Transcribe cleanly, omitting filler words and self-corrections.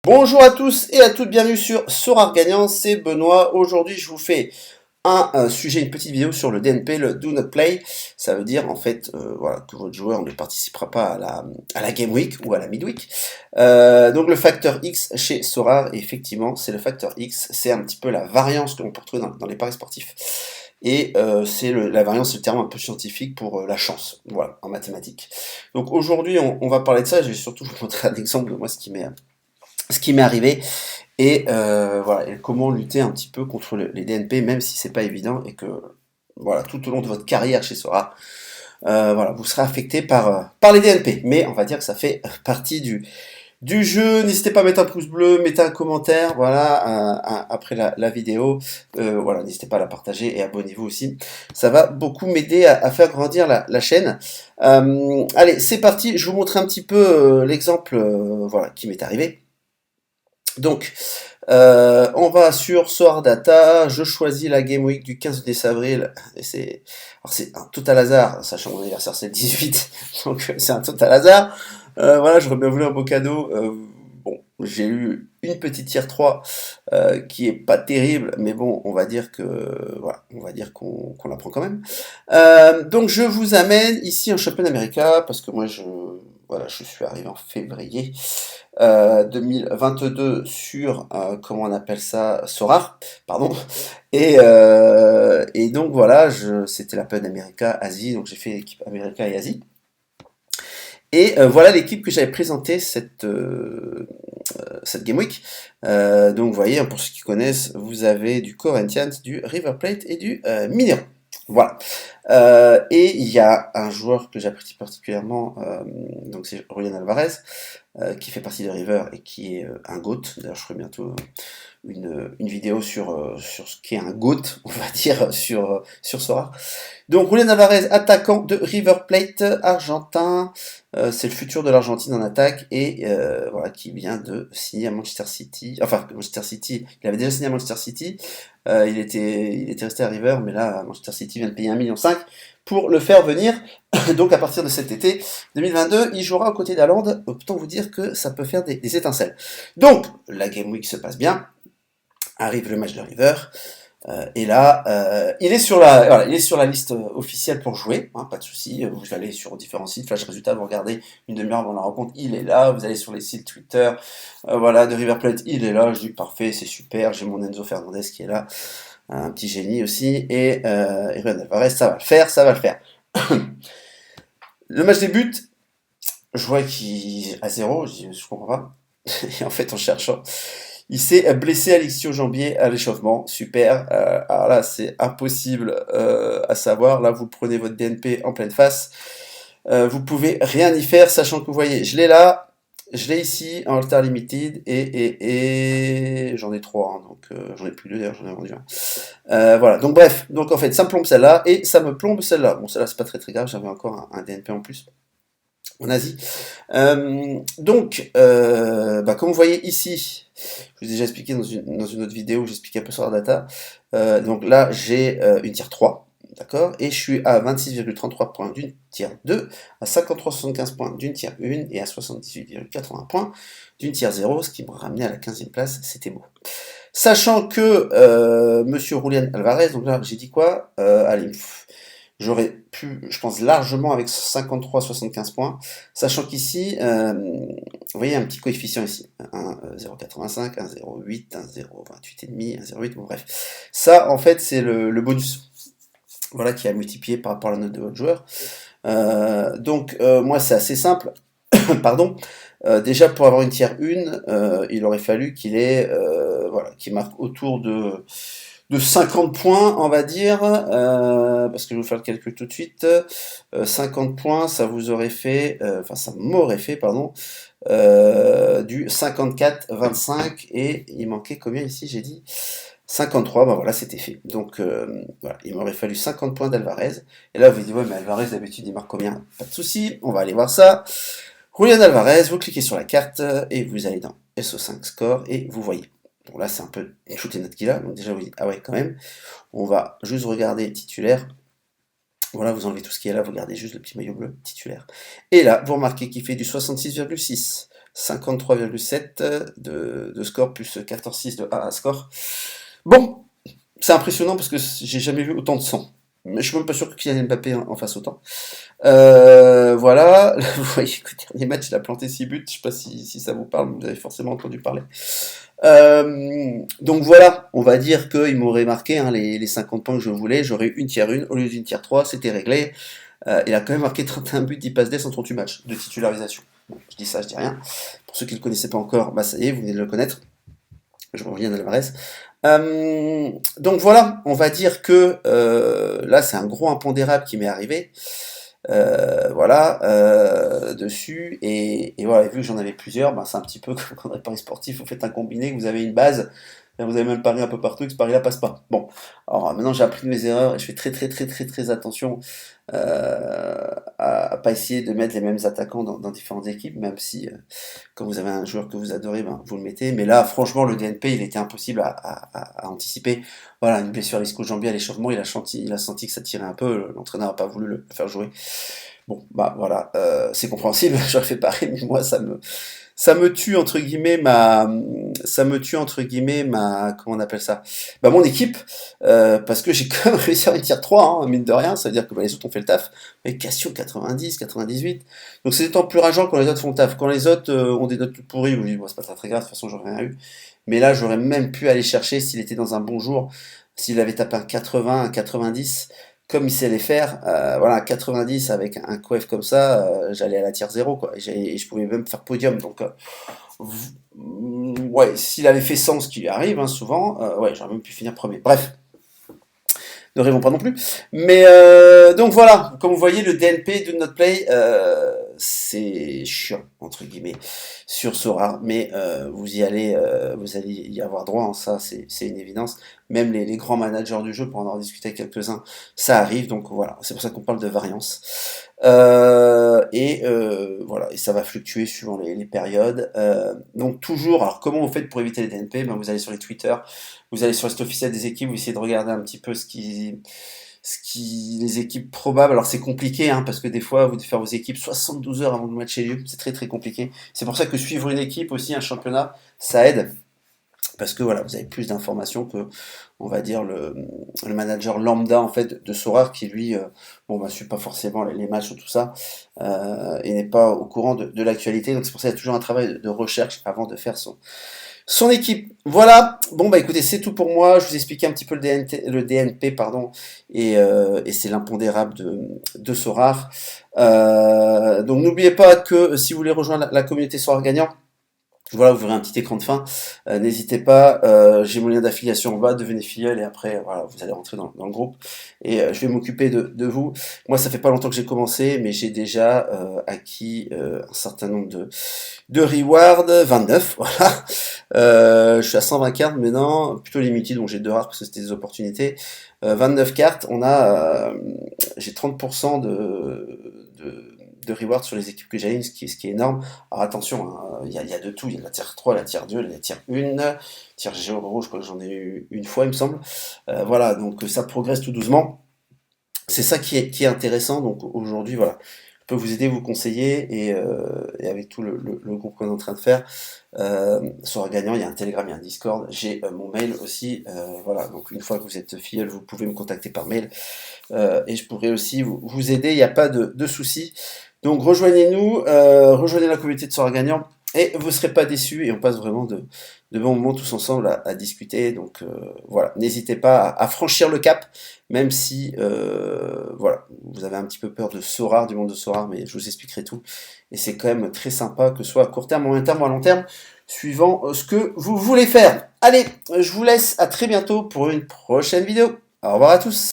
Bonjour à tous et à toutes, bienvenue sur Sorare Gagnant, c'est Benoît. Aujourd'hui, je vous fais un sujet, une petite vidéo sur le DNP, le Do Not Play. Ça veut dire en fait voilà, que votre joueur ne participera pas à la Game Week ou à la Midweek. Donc le facteur X chez Sorare, effectivement, c'est le facteur X, c'est un petit peu la variance que l'on peut retrouver dans les paris sportifs. Et la variance, c'est le terme un peu scientifique pour la chance, voilà, en mathématiques. Donc aujourd'hui, on va parler de ça. Je vais surtout vous montrer un exemple de moi, ce qui m'est arrivé et voilà, et comment lutter un petit peu contre les DNP, même si c'est pas évident et que voilà, tout au long de votre carrière chez Sora, voilà, vous serez affecté par les DNP. Mais on va dire que ça fait partie du jeu. N'hésitez pas à mettre un pouce bleu, mettez un commentaire, voilà, après la vidéo. Voilà, n'hésitez pas à la partager et abonnez-vous aussi. Ça va beaucoup m'aider à faire grandir la chaîne. Allez, c'est parti. Je vais vous montrer un petit peu l'exemple voilà, qui m'est arrivé. Donc, on va sur Soar Data, je choisis la Game Week du 15 avril, et c'est un total hasard, sachant que mon anniversaire c'est le 18, donc c'est un total hasard. Voilà, j'aurais bien voulu un beau cadeau. Bon, j'ai eu une petite tier 3 qui est pas terrible, mais bon, on va dire que voilà, on va dire qu'on la prend quand même. Donc je vous amène ici en Championnat America, parce que moi voilà, je suis arrivé en février 2022 sur, comment on appelle ça, Sorare, pardon. Et donc voilà, c'était la Pan America Asie, donc j'ai fait l'équipe America et Asie. Et voilà l'équipe que j'avais présentée cette Game Week. Donc vous voyez, hein, pour ceux qui connaissent, vous avez du Corinthians, du River Plate et du Mineiro. Voilà. Et il y a un joueur que j'apprécie particulièrement, donc c'est Julian Alvarez, qui fait partie de River et qui est un GOAT. D'ailleurs, je ferai bientôt une vidéo sur ce qu'est un GOAT, on va dire, sur Sora. Donc, Julian Alvarez, attaquant de River Plate, argentin. C'est le futur de l'Argentine en attaque et voilà, qui vient de signer à Manchester City. Enfin, Manchester City, il avait déjà signé à Manchester City. Il était resté à River, mais là, Manchester City vient de payer 1,5 million pour le faire venir. Donc, à partir de cet été 2022, il jouera aux côtés d'Haaland. Autant vous dire que ça peut faire des étincelles. Donc, la Game Week se passe bien. Arrive le match de River. Et là, il est sur la liste officielle pour jouer, hein, pas de souci. Vous allez sur différents sites, Flash Résultats, vous regardez une demi-heure avant la rencontre, il est là. Vous allez sur les sites Twitter, voilà, de River Plate, il est là. Je dis parfait, c'est super. J'ai mon Enzo Fernandez qui est là, un petit génie aussi, et Julian Alvarez, ça va le faire, ça va le faire. Le match débute, je vois qu'il est à 0, je comprends pas. Et en fait, en cherchant, il s'est blessé à l'ischio-jambier à l'échauffement. Super. Alors là, c'est impossible à savoir. Là, vous prenez votre DNP en pleine face. Vous pouvez rien y faire, sachant que vous voyez, je l'ai là, je l'ai ici en Altar Limited et j'en ai 3, hein, donc j'en ai plus 2 d'ailleurs, j'en ai vendu un. Voilà, donc bref, donc en fait, ça me plombe celle-là et ça me plombe celle-là. Bon, celle-là, c'est pas très très grave, j'avais encore un DNP en plus en Asie. Donc, comme vous voyez ici, je vous ai déjà expliqué dans une autre vidéo, j'expliquais un peu sur la data. Donc là, j'ai une tier 3, d'accord, et je suis à 26,33 points d'une tier 2, à 53,75 points d'une tier 1 et à 78,80 points d'une tier 0, ce qui me ramenait à la 15e place, c'était beau. Sachant que Monsieur Julian Alvarez, donc là, j'ai dit quoi, allez, j'aurais pu, je pense, largement avec 53-75 points, sachant qu'ici, vous voyez un petit coefficient ici, 1,085, 1,08, 1,028,5, 1,08, bon bref. Ça, en fait, c'est le bonus, voilà, qui a multiplié par rapport à la note de votre joueur. Donc, moi, c'est assez simple, pardon. Déjà, pour avoir une tier 1, il aurait fallu voilà, qu'il marque autour de 50 points, on va dire, parce que je vais vous faire le calcul tout de suite. 50 points, ça vous aurait fait, ça m'aurait fait, pardon, du 54-25, et il manquait combien ici, j'ai dit 53, ben voilà, c'était fait. Donc, voilà, il m'aurait fallu 50 points d'Alvarez. Et là, vous dites, ouais, mais Alvarez, d'habitude, il marque combien? Pas de souci, on va aller voir ça. Julian Alvarez, vous cliquez sur la carte, et vous allez dans SO5 Score, et vous voyez. Bon, là, c'est un peu toutes les notes qu'il a, donc déjà, vous dites, ah ouais, quand même. On va juste regarder titulaire. Voilà, vous enlevez tout ce qui est là, vous gardez juste le petit maillot bleu titulaire. Et là, vous remarquez qu'il fait du 66,6, 53,7 de score, plus 14,6 de A à score. Bon, c'est impressionnant parce que j'ai jamais vu autant de sang. Mais je suis même pas sûr que Kylian Mbappé en fasse autant. Voilà, vous voyez que le dernier match, il a planté 6 buts. Je sais pas si ça vous parle, vous avez forcément entendu parler. Donc voilà, on va dire qu'il m'aurait marqué hein, les 50 points que je voulais. J'aurais eu une tier 1 au lieu d'une tier 3, c'était réglé. Il a quand même marqué 31 buts, 10 passes D en 38 matchs de titularisation. Bon, je dis ça, je dis rien. Pour ceux qui ne le connaissaient pas encore, bah ça y est, vous venez de le connaître. Je reviens à Alvarez. Donc voilà, on va dire que là c'est un gros impondérable qui m'est arrivé. Voilà, dessus, et voilà, vu que j'en avais plusieurs, ben, c'est un petit peu comme quand on est paris sportif, vous faites un combiné, que vous avez une base, vous avez même pari un peu partout, et que ce pari-là passe pas. Bon, alors maintenant j'ai appris de mes erreurs, et je fais très attention à pas essayer de mettre les mêmes attaquants dans différentes équipes, même si quand vous avez un joueur que vous adorez, ben, vous le mettez. Mais là, franchement, le DNP, il était impossible à anticiper. Voilà, une blessure à l'ischio-jambier à l'échauffement, il a senti que ça tirait un peu, l'entraîneur n'a pas voulu le faire jouer. Bon, bah voilà, c'est compréhensible, j'aurais fait pareil, mais moi, ça me tue entre guillemets comment on appelle ça, bah mon équipe, parce que j'ai quand même réussi à une tier 3 hein, mine de rien, ça veut dire que bah, les autres ont fait le taf, avec Cassio 90, 98, donc c'est d'autant plus rageant quand les autres font le taf, quand les autres ont des notes toutes pourries, oui, bon, c'est pas très grave, de toute façon j'aurais rien eu, mais là j'aurais même pu aller chercher s'il était dans un bon jour, s'il avait tapé un 80, un 90, comme il sait les faire, voilà, un 90 avec un coef comme ça, j'allais à la tier 0, quoi, et je pouvais même faire podium, donc ouais, s'il avait fait 100, ce qui arrive hein, souvent, ouais, j'aurais même pu finir premier. Bref, ne rêvons pas non plus. Mais donc voilà, comme vous voyez, le DNP Do Not Play, c'est chiant entre guillemets sur Sora, mais vous allez y avoir droit. Hein, ça, c'est une évidence. Même les grands managers du jeu, pour en avoir discuté avec quelques-uns, ça arrive. Donc voilà, c'est pour ça qu'on parle de variance. Voilà, et ça va fluctuer suivant les périodes. Donc toujours, alors comment vous faites pour éviter les DNP? Ben, vous allez sur les Twitter, vous allez sur le site officiel des équipes, vous essayez de regarder un petit peu les équipes probables. Alors c'est compliqué, hein, parce que des fois, vous devez faire vos équipes 72 heures avant le match chez lieu, c'est très compliqué. C'est pour ça que suivre une équipe aussi, un championnat, ça aide. Parce que voilà, vous avez plus d'informations que, on va dire, le manager lambda en fait de Sorare qui lui, bon bah suit pas forcément les matchs ou tout ça, et n'est pas au courant de l'actualité. Donc c'est pour ça qu'il y a toujours un travail de recherche avant de faire son équipe. Voilà, bon bah écoutez, c'est tout pour moi. Je vous ai expliqué un petit peu le DNP, pardon, et c'est l'impondérable de Sorare. Donc n'oubliez pas que si vous voulez rejoindre la communauté Sorare gagnant, voilà, vous verrez un petit écran de fin. N'hésitez pas, j'ai mon lien d'affiliation en bas, devenez filleul et après, voilà, vous allez rentrer dans le groupe. Et je vais m'occuper de vous. Moi, ça fait pas longtemps que j'ai commencé, mais j'ai déjà acquis un certain nombre de rewards, 29, voilà. Je suis à 120 cartes maintenant, plutôt limité, donc j'ai 2 rares parce que c'était des opportunités. 29 cartes, j'ai 30% de rewards sur les équipes que j'ai, ce qui est énorme. Alors attention, hein, il y a de tout, il y a la tier 3, la tier 2, la tier 1, tier Géo, je crois que j'en ai eu une fois, il me semble. Voilà, donc ça progresse tout doucement. C'est ça qui est intéressant, donc aujourd'hui, voilà. Je peux vous aider, vous conseiller, et avec tout le groupe qu'on est en train de faire, sera gagnant, il y a un Telegram, il y a un Discord, j'ai mon mail aussi, voilà, donc une fois que vous êtes filleul, vous pouvez me contacter par mail, et je pourrai aussi vous aider, il n'y a pas de souci. Donc rejoignez-nous, rejoignez la communauté de Sora Gagnant et vous ne serez pas déçus et on passe vraiment de bons moments tous ensemble à discuter. Donc voilà, n'hésitez pas à franchir le cap, même si voilà, vous avez un petit peu peur de Sora, du monde de Sora, mais je vous expliquerai tout. Et c'est quand même très sympa, que ce soit à court terme, moyen terme ou à long terme, suivant ce que vous voulez faire. Allez, je vous laisse, à très bientôt pour une prochaine vidéo. Au revoir à tous.